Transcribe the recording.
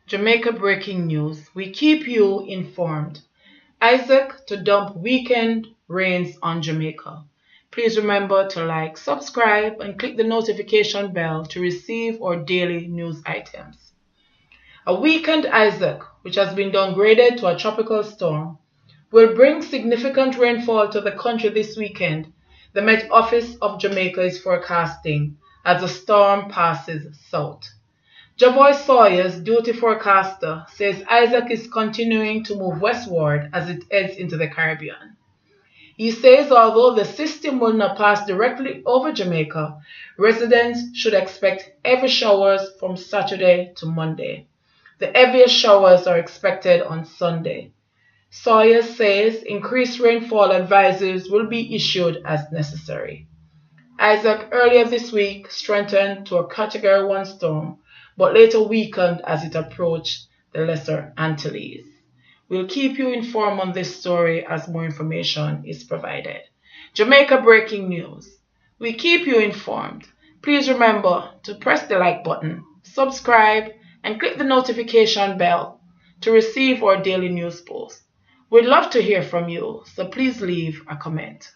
Jamaica breaking news. We keep you informed. Isaac to dump weekend rains on Jamaica. Please remember to like, subscribe, and click the notification bell to receive our daily news items. A weakened Isaac, which has been downgraded to a tropical storm, will bring significant rainfall to the country this weekend, the Met Office of Jamaica is forecasting as the storm passes south. Javoy Sawyers Duty Forecaster says Isaac is continuing to move westward as it heads into the Caribbean. He says although the system will not pass directly over Jamaica, residents should expect heavy showers from Saturday to Monday. The heaviest showers are expected on Sunday. Sawyers says increased rainfall advisories will be issued as necessary. Isaac earlier this week strengthened to a Category 1 storm, but later weakened as it approached the Lesser Antilles. We'll keep you informed on this story as more information is provided. Jamaica breaking news. We keep you informed. Please remember to press the like button, subscribe, and click the notification bell to receive our daily news posts. We'd love to hear from you, so please leave a comment.